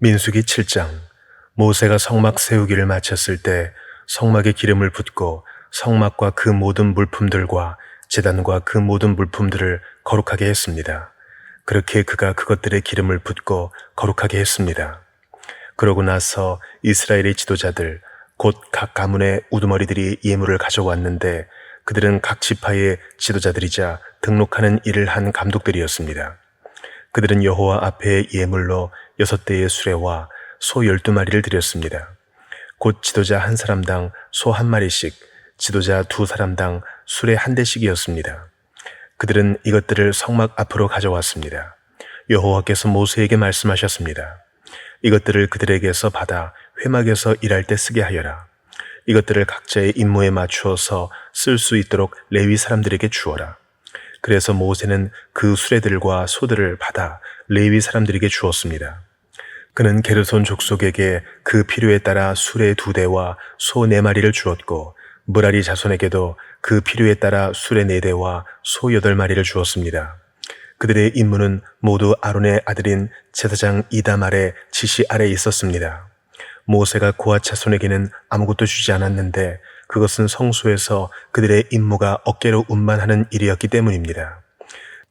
민수기 7장. 모세가 성막 세우기를 마쳤을 때 성막에 기름을 붓고 성막과 그 모든 물품들과 제단과 그 모든 물품들을 거룩하게 했습니다. 그렇게 그가 그것들의 기름을 붓고 거룩하게 했습니다. 그러고 나서 이스라엘의 지도자들 곧 각 가문의 우두머리들이 예물을 가져왔는데 그들은 각 지파의 지도자들이자 등록하는 일을 한 감독들이었습니다. 그들은 여호와 앞에 예물로 6대의 수레와 소 12마리를 드렸습니다. 곧 지도자 한 사람당 소 한 마리씩, 지도자 두 사람당 수레 한 대씩이었습니다. 그들은 이것들을 성막 앞으로 가져왔습니다. 여호와께서 모세에게 말씀하셨습니다. 이것들을 그들에게서 받아 회막에서 일할 때 쓰게 하여라. 이것들을 각자의 임무에 맞추어서 쓸 수 있도록 레위 사람들에게 주어라. 그래서 모세는 그 수레들과 소들을 받아 레위 사람들에게 주었습니다. 그는 게르손 족속에게 그 필요에 따라 수레 2대와 소 4마리를 주었고 므라리 자손에게도 그 필요에 따라 수레 4대와 소 8마리를 주었습니다. 그들의 임무는 모두 아론의 아들인 제사장 이다말의 지시 아래 있었습니다. 모세가 고앗 자손에게는 아무것도 주지 않았는데 그것은 성소에서 그들의 임무가 어깨로 운반하는 일이었기 때문입니다.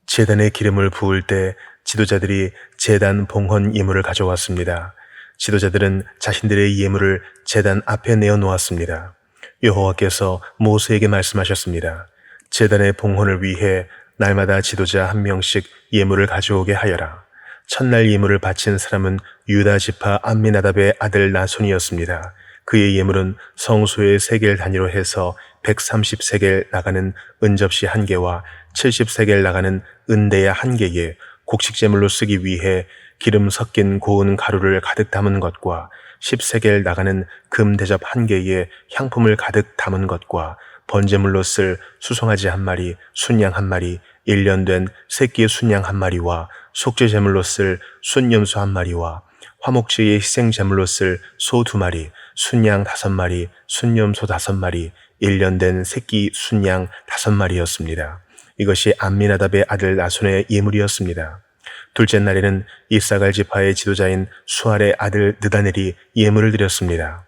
제단에 기름을 부을 때 지도자들이 제단 봉헌 예물을 가져왔습니다. 지도자들은 자신들의 예물을 제단 앞에 내어놓았습니다. 여호와께서 모세에게 말씀하셨습니다. 제단의 봉헌을 위해 날마다 지도자 한 명씩 예물을 가져오게 하여라. 첫날 예물을 바친 사람은 유다 지파 암미나답의 아들 나손이었습니다. 그의 예물은 성소의 세겔 단위로 해서 130세겔 나가는 은접시 1개와 70세겔 나가는 은대야 1개에 곡식제물로 쓰기 위해 기름 섞인 고운 가루를 가득 담은 것과 10세겔 나가는 금대접 1개에 향품을 가득 담은 것과 번제물로 쓸 수송아지 1마리, 순양 1마리, 1년 된 새끼 순양 1마리와 속죄제물로 쓸 순염소 1마리와 화목제의 희생제물로 쓸 소 2마리, 순양 5마리, 순염소 5마리, 1년 된 새끼 순양 5마리였습니다. 이것이 암미나답의 아들 나손의 예물이었습니다. 둘째 날에는 이사갈 지파의 지도자인 수알의 아들 느다넬이 예물을 드렸습니다.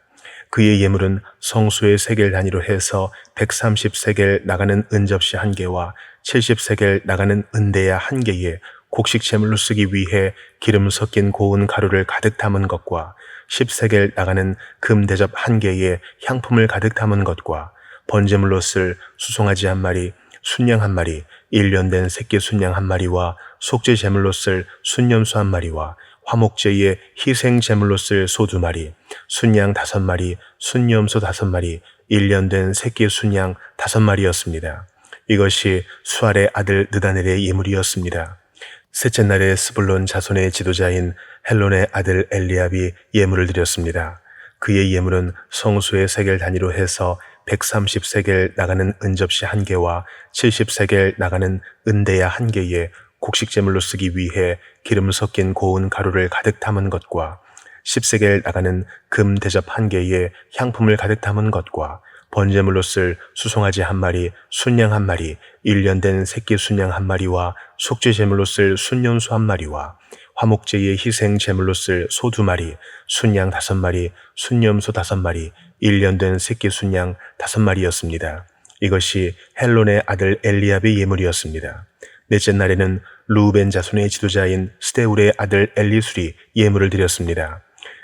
그의 예물은 성소의 세겔 단위로 해서 130세겔 나가는 은접시 1개와 70세겔 나가는 은대야 1개에 곡식 제물로 쓰기 위해 기름 섞인 고운 가루를 가득 담은 것과 10세겔 나가는 금대접 1개에 향품을 가득 담은 것과 번제물로 쓸 수송아지 1마리, 순양 1마리, 1년 된 새끼 순양 1마리와 속죄 제물로 쓸 순염소 1마리와 화목제의 희생 제물로 쓸 소 2마리, 순양 5마리, 순염소 5마리, 1년 된 새끼 순양 5마리였습니다. 이것이 수알의 아들 느다넬의 예물이었습니다. 셋째 날에 스불론 자손의 지도자인 헬론의 아들 엘리압이 예물을 드렸습니다. 그의 예물은 성소의 세겔 단위로 해서 130세겔 나가는 은접시 1개와 70세겔 나가는 은대야 1개에 곡식제물로 쓰기 위해 기름 섞인 고운 가루를 가득 담은 것과 10세겔 나가는 금 대접 1개에 향품을 가득 담은 것과 번제물로 쓸 수송아지 1마리, 순양 1마리, 1년 된 새끼 순양 1마리와 속죄제물로 쓸 순염소 1마리와 화목제의 희생 제물로 쓸 소 2마리, 순양 5마리, 순염소 5마리, 1년 된 새끼 순양 5마리였습니다. 이것이 헬론의 아들 엘리압의 예물이었습니다. 넷째 날에는 루벤 자손의 지도자인 스데울의 아들 엘리술이 예물을 드렸습니다.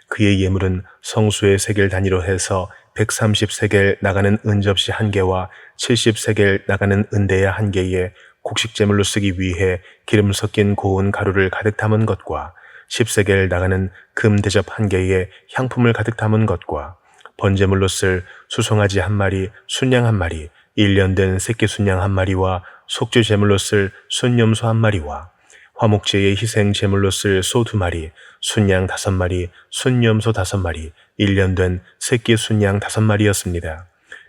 그의 예물은 성소의 세겔 단위로 해서 130세겔 나가는 은접시 1개와 70세겔 나가는 은대야 1개에 곡식제물로 쓰기 위해 기름 섞인 고운 가루를 가득 담은 것과 10세겔 나가는 금대접 1개에 향품을 가득 담은 것과 번제물로 쓸 수송아지 1마리, 순양 1마리, 1년 된 새끼 순양 1마리와 속죄 제물로 쓸 순염소 1마리와 화목제의 희생 제물로 쓸 소 2마리, 순양 5마리, 순염소 5마리, 1년 된 새끼 순양 5마리였습니다.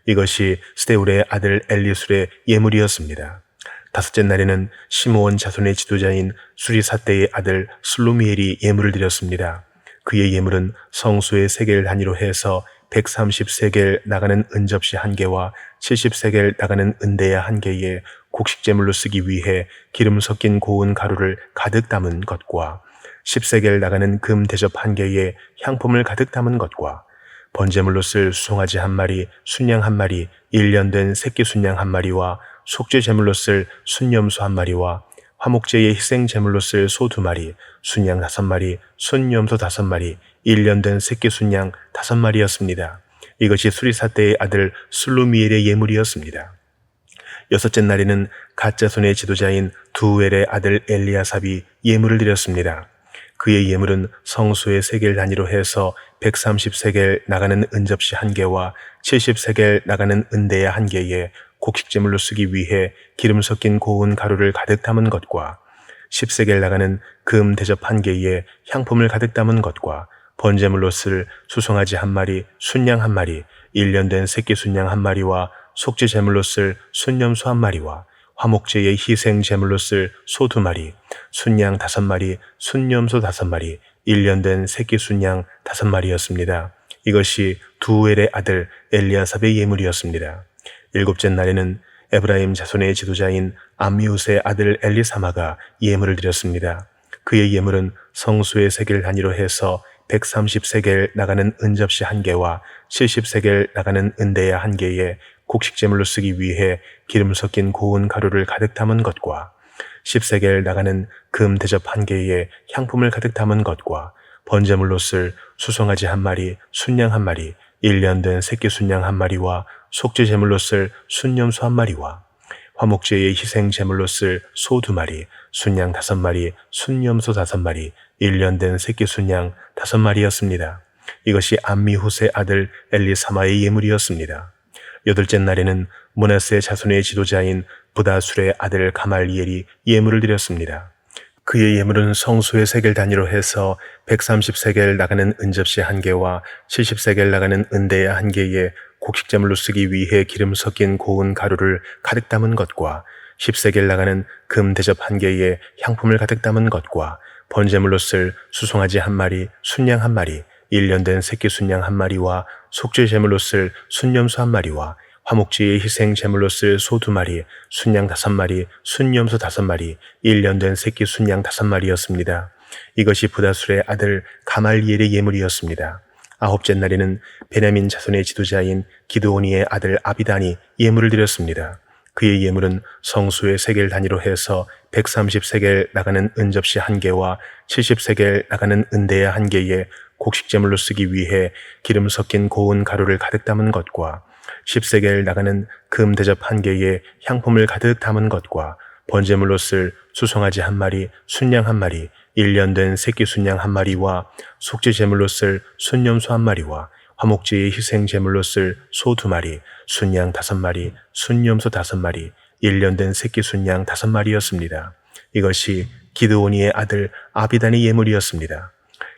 이것이 스데울의 아들 엘리술의 예물이었습니다. 다섯째 날에는 시므온 자손의 지도자인 수리사대의 아들 슬로미엘이 예물을 드렸습니다. 그의 예물은 성소의 세겔 단위로 해서 130세겔 나가는 은접시 1개와 70세겔 나가는 은대야 1개에 곡식제물로 쓰기 위해 기름 섞인 고운 가루를 가득 담은 것과 10세겔 나가는 금 대접 1개에 향품을 가득 담은 것과 번제물로 쓸 수송아지 1마리, 순양 1마리, 1년 된 새끼 순양 1마리와 속죄 제물로 쓸 순염소 1마리와 화목제의 희생 제물로 쓸 소 2마리, 순양 5마리, 순염소 5마리, 1년 된 새끼 순양 5마리였습니다. 이것이 수리사 때의 아들 슬루미엘의 예물이었습니다. 여섯째 날에는 갓 자손의 지도자인 두엘의 아들 엘리아삽이 예물을 드렸습니다. 그의 예물은 성소의 세겔 단위로 해서 130세겔 나가는 은접시 1개와 70세겔 나가는 은대야 1개에 곡식제물로 쓰기 위해 기름 섞인 고운 가루를 가득 담은 것과 10세겔 나가는 금 대접 1개에 향품을 가득 담은 것과 번제물로 쓸 수송아지 1마리, 순양 1마리, 1년 된 새끼 순양 1마리와 속죄 제물로 쓸 순염소 1마리와 화목제의 희생 제물로 쓸 소 2마리, 순양 5마리, 순염소 5마리, 1년 된 새끼 순양 5마리였습니다. 이것이 두엘의 아들 엘리아삽의 예물이었습니다. 일곱째 날에는 에브라임 자손의 지도자인 암미우스의 아들 엘리사마가 예물을 드렸습니다. 그의 예물은 성소의 세겔 단위로 해서 130세겔 나가는 은접시 1개와 70세겔 나가는 은대야 1개에 곡식제물로 쓰기 위해 기름 섞인 고운 가루를 가득 담은 것과 10세겔 나가는 금 대접 1개에 향품을 가득 담은 것과 번제물로 쓸 수송아지 1마리, 순양 1마리, 1년 된 새끼 순양 1마리와 속죄 제물로 쓸 순염소 1마리와 화목제의 희생 제물로 쓸 소 2마리, 순양 5마리, 순염소 5마리, 1년 된 새끼 순양 5마리였습니다. 이것이 암미후스의 아들 엘리사마의 예물이었습니다. 여덟째 날에는 므낫세 자손의 지도자인 부다술의 아들 가말리엘이 예물을 드렸습니다. 그의 예물은 성소의 세겔 단위로 해서 130세겔 나가는 은접시 1개와 70세겔 나가는 은대야 1개에 곡식제물로 쓰기 위해 기름 섞인 고운 가루를 가득 담은 것과 10세겔 나가는 금 대접 1개에 향품을 가득 담은 것과 번제물로 쓸 수송아지 1마리, 순양 1마리, 1년 된 새끼 순양 1마리와 속죄 제물로 쓸 순염소 1마리와 화목제의 희생 제물로 쓸 소 2마리, 순양 5마리, 순염소 5마리, 1년 된 새끼 순양 5마리였습니다. 이것이 부다술의 아들 가말리엘의 예물이었습니다. 아홉째 날에는 베냐민 자손의 지도자인 기드오니의 아들 아비단이 예물을 드렸습니다. 그의 예물은 성소의 세겔 단위로 해서 130세겔 나가는 은접시 1개와 70세겔 나가는 은대야 1개에 곡식제물로 쓰기 위해 기름 섞인 고운 가루를 가득 담은 것과 10세겔 나가는 금 대접 1개에 향품을 가득 담은 것과 번제물로 쓸 수송아지 1마리, 순양 1마리, 1년 된 새끼 순양 1마리와 속죄 제물로 쓸 순염소 1마리와 화목제의 희생 제물로 쓸 소 2마리, 순양 5마리, 순염소 5마리, 1년 된 새끼 순양 5마리였습니다. 이것이 기드오니의 아들 아비단의 예물이었습니다.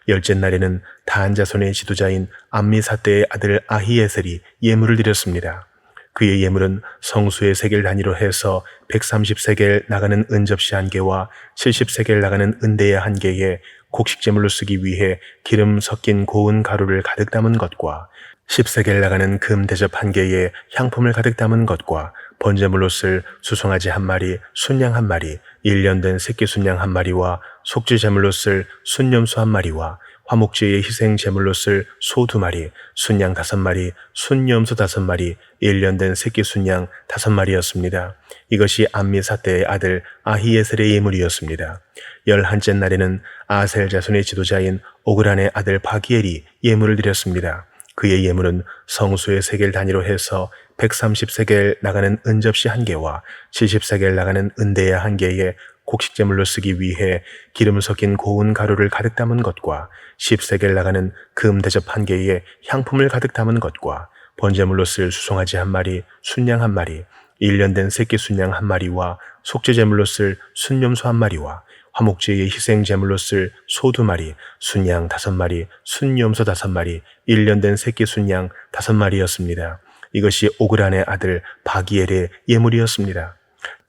열째 날에는 다한 자손의 지도자인 암미사대의 아들 아히에셀이 예물을 드렸습니다. 그의 예물은 성수의 세겔 단위로 해서 130세겔 나가는 은접시 1개와 70세겔 나가는 은대야 1개에 곡식제물로 쓰기 위해 기름 섞인 고운 가루를 가득 담은 것과 10세겔 나가는 금 대접 1개에 향품을 가득 담은 것과 번제물로 쓸 수송아지 1마리, 순양 1마리, 1년 된 새끼 순양 1마리와 속죄 제물로 쓸 순염소 1마리와 화목제의 희생 제물로 쓸 소 2마리, 순양 5마리, 순염소 5마리, 1년 된 새끼 순양 5마리였습니다. 이것이 암미사대의 아들 아히에셀의 예물이었습니다. 11째 날에는 아셀 자손의 지도자인 오그란의 아들 바기엘이 예물을 드렸습니다. 그의 예물은 성수의 세겔 단위로 해서 130세겔 나가는 은접시 1개와 70세겔 나가는 은대야 1개에 곡식제물로 쓰기 위해 기름 섞인 고운 가루를 가득 담은 것과 10세겔 나가는 금 대접 1개에 향품을 가득 담은 것과 번제물로 쓸 수송아지 1마리, 순양 1마리, 1년 된 새끼 순양 1마리와 속죄제물로 쓸 순염소 1마리와 화목제의 희생 제물로 쓸 소 2마리, 순양 5마리, 순염소 5마리, 1년 된 새끼 순양 5마리였습니다. 이것이 오그란의 아들 바기엘의 예물이었습니다.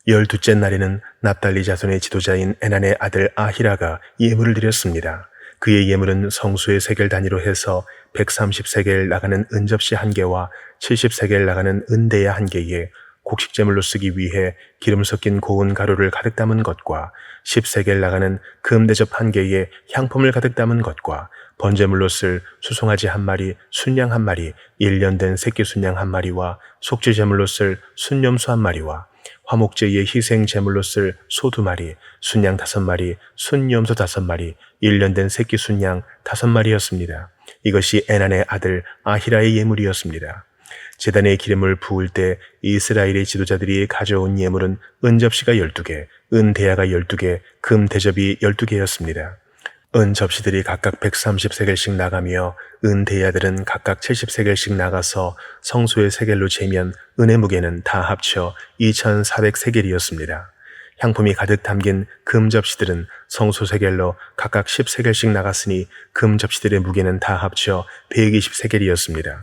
12째 날에는 납달리 자손의 지도자인 에난의 아들 아히라가 예물을 드렸습니다. 그의 예물은 성수의 세겔 단위로 해서 130세겔 나가는 은접시 1개와 70세겔 나가는 은대야 1개에 곡식제물로 쓰기 위해 기름 섞인 고운 가루를 가득 담은 것과 10세겔 나가는 금 대접 1개에 향품을 가득 담은 것과 번제물로 쓸 수송아지 1마리, 순양 1마리, 1년 된 새끼 순양 1마리와 속죄제물로 쓸 순염소 1마리와 화목제의 희생 제물로 쓸 소 2마리, 순양 5마리, 순염소 5마리, 1년 된 새끼 순양 5마리였습니다. 이것이 에난의 아들 아히라의 예물이었습니다. 제단의 기름을 부을 때 이스라엘의 지도자들이 가져온 예물은 은접시가 12개, 은대야가 12개, 금대접이 12개였습니다. 은접시들이 각각 130세겔씩 나가며 은대야들은 각각 70세겔씩 나가서 성소의 세겔로 재면 은의 무게는 다 합쳐 2400세겔이었습니다. 향품이 가득 담긴 금접시들은 성소 세겔로 각각 10세겔씩 나갔으니 금접시들의 무게는 다 합쳐 120세겔이었습니다.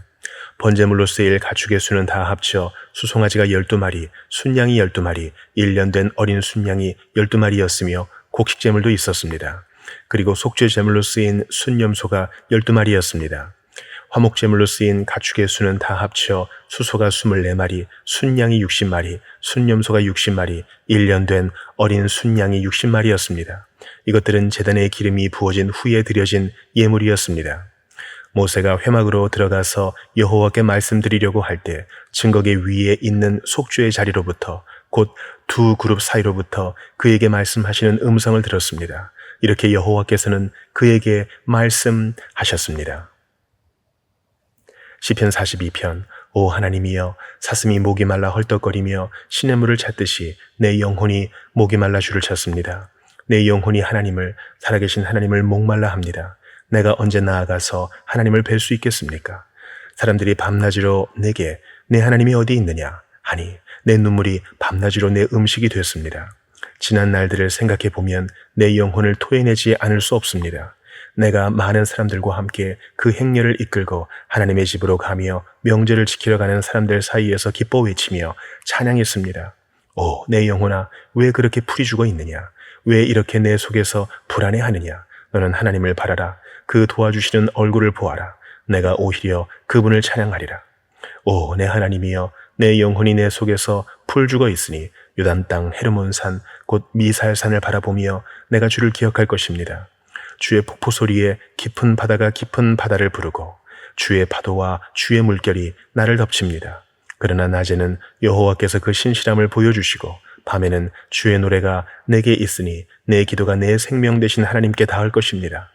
번제물로 쓰일 가축의 수는 다 합쳐 수송아지가 12마리, 순양이 12마리, 1년 된 어린 순양이 12마리였으며 곡식제물도 있었습니다. 그리고 속죄제물로 쓰인 순염소가 12마리였습니다. 화목제물로 쓰인 가축의 수는 다 합쳐 수소가 24마리, 순양이 60마리, 순염소가 60마리, 1년 된 어린 순양이 60마리였습니다. 이것들은 제단의 기름이 부어진 후에 드려진 예물이었습니다. 모세가 회막으로 들어가서 여호와께 말씀드리려고 할 때 증거계 위에 있는 속죄의 자리로부터 곧 두 그룹 사이로부터 그에게 말씀하시는 음성을 들었습니다. 이렇게 여호와께서는 그에게 말씀하셨습니다. 시편 42편. 오 하나님이여, 사슴이 목이 말라 헐떡거리며 시냇물을 찾듯이 내 영혼이 목이 말라 주를 찾습니다. 내 영혼이 하나님을, 살아계신 하나님을 목말라 합니다. 내가 언제 나아가서 하나님을 뵐 수 있겠습니까? 사람들이 밤낮으로 내게 내 하나님이 어디 있느냐 하니 내 눈물이 밤낮으로 내 음식이 됐습니다. 지난 날들을 생각해 보면 내 영혼을 토해내지 않을 수 없습니다. 내가 많은 사람들과 함께 그 행렬을 이끌고 하나님의 집으로 가며 명절을 지키러 가는 사람들 사이에서 기뻐 외치며 찬양했습니다. 오, 내 영혼아, 왜 그렇게 풀이 죽어 있느냐? 왜 이렇게 내 속에서 불안해하느냐? 너는 하나님을 바라라. 그 도와주시는 얼굴을 보아라. 내가 오히려 그분을 찬양하리라. 오, 내 하나님이여, 내 영혼이 내 속에서 풀 죽어 있으니 요단 땅 헤르몬산 곧 미살산을 바라보며 내가 주를 기억할 것입니다. 주의 폭포 소리에 깊은 바다가 깊은 바다를 부르고 주의 파도와 주의 물결이 나를 덮칩니다. 그러나 낮에는 여호와께서 그 신실함을 보여주시고 밤에는 주의 노래가 내게 있으니 내 기도가 내 생명 되신 하나님께 닿을 것입니다.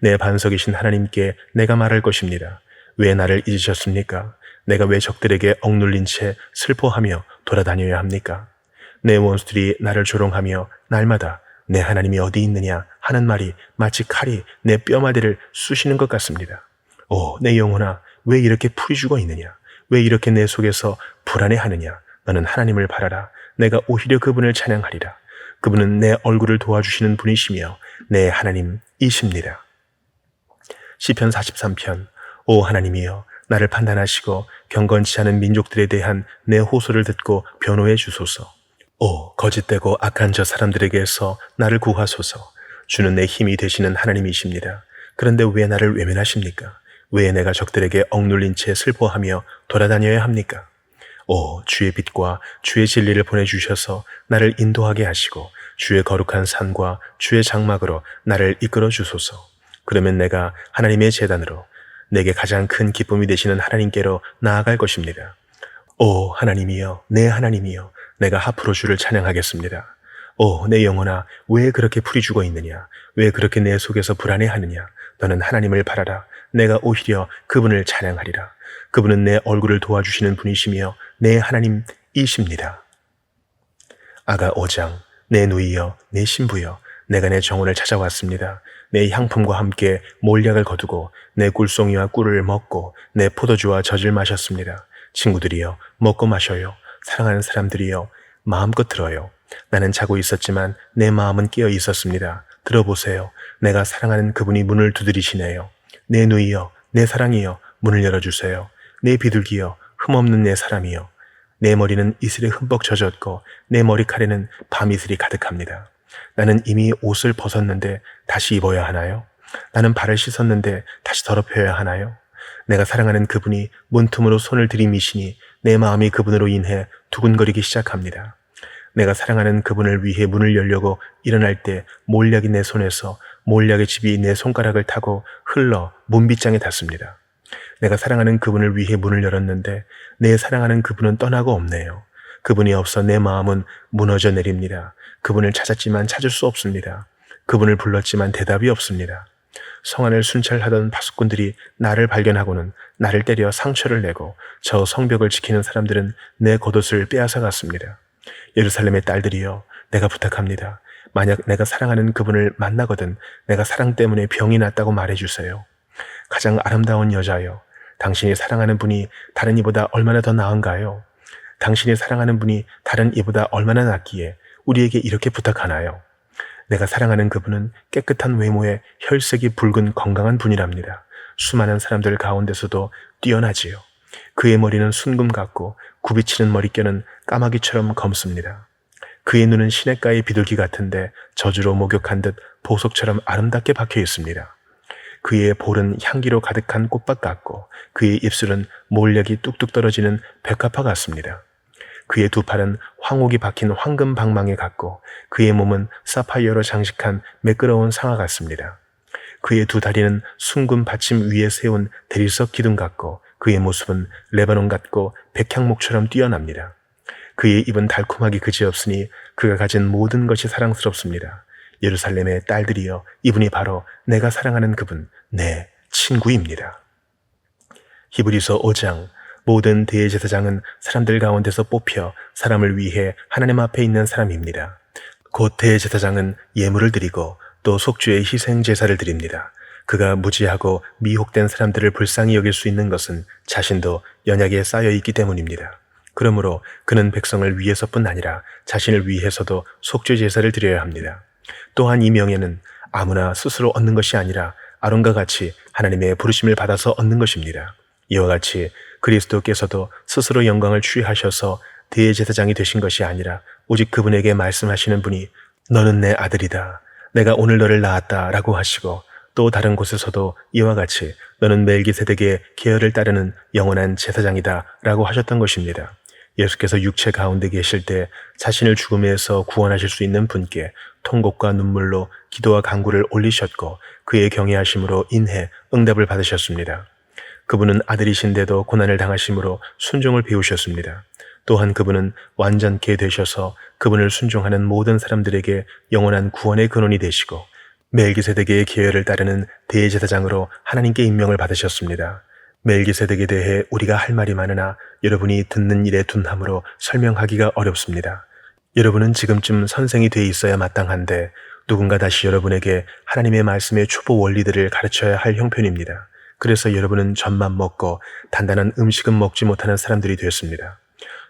내 반석이신 하나님께 내가 말할 것입니다. 왜 나를 잊으셨습니까? 내가 왜 적들에게 억눌린 채 슬퍼하며 돌아다녀야 합니까? 내 원수들이 나를 조롱하며 날마다 내 하나님이 어디 있느냐 하는 말이 마치 칼이 내 뼈마디를 쑤시는 것 같습니다. 오, 내 영혼아, 왜 이렇게 풀이 죽어 있느냐? 왜 이렇게 내 속에서 불안해하느냐? 너는 하나님을 바라라. 내가 오히려 그분을 찬양하리라. 그분은 내 얼굴을 도와주시는 분이시며 내 하나님이십니다. 시편 43편. 오 하나님이여, 나를 판단하시고 경건치 않은 민족들에 대한 내 호소를 듣고 변호해 주소서. 오, 거짓되고 악한 저 사람들에게서 나를 구하소서. 주는 내 힘이 되시는 하나님이십니다. 그런데 왜 나를 외면하십니까? 왜 내가 적들에게 억눌린 채 슬퍼하며 돌아다녀야 합니까? 오, 주의 빛과 주의 진리를 보내주셔서 나를 인도하게 하시고 주의 거룩한 산과 주의 장막으로 나를 이끌어 주소서. 그러면 내가 하나님의 제단으로 내게 가장 큰 기쁨이 되시는 하나님께로 나아갈 것입니다. 오 하나님이여, 내 하나님이여, 내가 앞으로 주를 찬양하겠습니다. 오, 내 영혼아, 왜 그렇게 풀이 죽어 있느냐? 왜 그렇게 내 속에서 불안해하느냐? 너는 하나님을 바라라. 내가 오히려 그분을 찬양하리라. 그분은 내 얼굴을 도와주시는 분이시며 내 하나님이십니다. 아가 5장. 내 누이여, 내 신부여, 내가 내 정원을 찾아왔습니다. 내 향품과 함께 몰약을 거두고 내 꿀송이와 꿀을 먹고 내 포도주와 젖을 마셨습니다. 친구들이여, 먹고 마셔요. 사랑하는 사람들이여, 마음껏 들어요. 나는 자고 있었지만 내 마음은 깨어 있었습니다. 들어보세요. 내가 사랑하는 그분이 문을 두드리시네요. 내 누이여, 내 사랑이여, 문을 열어주세요. 내 비둘기여, 흠없는 내 사람이여. 내 머리는 이슬에 흠뻑 젖었고 내 머리카락에는 밤이슬이 가득합니다. 나는 이미 옷을 벗었는데 다시 입어야 하나요? 나는 발을 씻었는데 다시 더럽혀야 하나요? 내가 사랑하는 그분이 문틈으로 손을 들이미시니 내 마음이 그분으로 인해 두근거리기 시작합니다. 내가 사랑하는 그분을 위해 문을 열려고 일어날 때 몰약이 내 손에서 몰약의 즙이 내 손가락을 타고 흘러 문빗장에 닿습니다. 내가 사랑하는 그분을 위해 문을 열었는데 내 사랑하는 그분은 떠나고 없네요. 그분이 없어 내 마음은 무너져 내립니다. 그분을 찾았지만 찾을 수 없습니다. 그분을 불렀지만 대답이 없습니다. 성안을 순찰하던 파수꾼들이 나를 발견하고는 나를 때려 상처를 내고 저 성벽을 지키는 사람들은 내 겉옷을 빼앗아 갔습니다. 예루살렘의 딸들이여, 내가 부탁합니다. 만약 내가 사랑하는 그분을 만나거든 내가 사랑 때문에 병이 났다고 말해주세요. 가장 아름다운 여자여, 당신이 사랑하는 분이 다른 이보다 얼마나 더 나은가요? 당신이 사랑하는 분이 다른 이보다 얼마나 낫기에 우리에게 이렇게 부탁하나요? 내가 사랑하는 그분은 깨끗한 외모에 혈색이 붉은 건강한 분이랍니다. 수많은 사람들 가운데서도 뛰어나지요. 그의 머리는 순금 같고 굽이치는 머릿결은 까마귀처럼 검습니다. 그의 눈은 시냇가의 비둘기 같은데 저주로 목욕한 듯 보석처럼 아름답게 박혀 있습니다. 그의 볼은 향기로 가득한 꽃밭 같고 그의 입술은 몰약이 뚝뚝 떨어지는 백합화 같습니다. 그의 두 팔은 황옥이 박힌 황금 방망이 같고 그의 몸은 사파이어로 장식한 매끄러운 상아 같습니다. 그의 두 다리는 순금 받침 위에 세운 대리석 기둥 같고 그의 모습은 레바논 같고 백향목처럼 뛰어납니다. 그의 입은 달콤하기 그지없으니 그가 가진 모든 것이 사랑스럽습니다. 예루살렘의 딸들이여, 이분이 바로 내가 사랑하는 그분, 내 친구입니다. 히브리서 5장. 모든 대제사장은 사람들 가운데서 뽑혀 사람을 위해 하나님 앞에 있는 사람입니다. 곧 대제사장은 예물을 드리고 또 속죄의 희생 제사를 드립니다. 그가 무지하고 미혹된 사람들을 불쌍히 여길 수 있는 것은 자신도 연약에 쌓여 있기 때문입니다. 그러므로 그는 백성을 위해서뿐 아니라 자신을 위해서도 속죄 제사를 드려야 합니다. 또한 이 명예는 아무나 스스로 얻는 것이 아니라 아론과 같이 하나님의 부르심을 받아서 얻는 것입니다. 이와 같이 그리스도께서도 스스로 영광을 취하셔서 대제사장이 되신 것이 아니라 오직 그분에게 말씀하시는 분이 너는 내 아들이다, 내가 오늘 너를 낳았다 라고 하시고 또 다른 곳에서도 이와 같이 너는 멜기세덱의 계열을 따르는 영원한 제사장이다 라고 하셨던 것입니다. 예수께서 육체 가운데 계실 때 자신을 죽음에서 구원하실 수 있는 분께 통곡과 눈물로 기도와 간구를 올리셨고 그의 경외하심으로 인해 응답을 받으셨습니다. 그분은 아들이신데도 고난을 당하심으로 순종을 배우셨습니다. 또한 그분은 완전케 되셔서 그분을 순종하는 모든 사람들에게 영원한 구원의 근원이 되시고 멜기세덱의 계열을 따르는 대제사장으로 하나님께 임명을 받으셨습니다. 멜기세덱에 대해 우리가 할 말이 많으나 여러분이 듣는 일에 둔함으로 설명하기가 어렵습니다. 여러분은 지금쯤 선생이 돼 있어야 마땅한데 누군가 다시 여러분에게 하나님의 말씀의 초보 원리들을 가르쳐야 할 형편입니다. 그래서 여러분은 젖만 먹고 단단한 음식은 먹지 못하는 사람들이 되었습니다.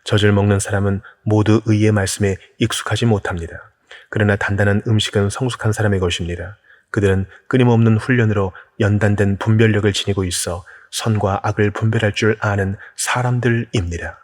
젖을 먹는 사람은 모두 의의 말씀에 익숙하지 못합니다. 그러나 단단한 음식은 성숙한 사람의 것입니다. 그들은 끊임없는 훈련으로 연단된 분별력을 지니고 있어 선과 악을 분별할 줄 아는 사람들입니다.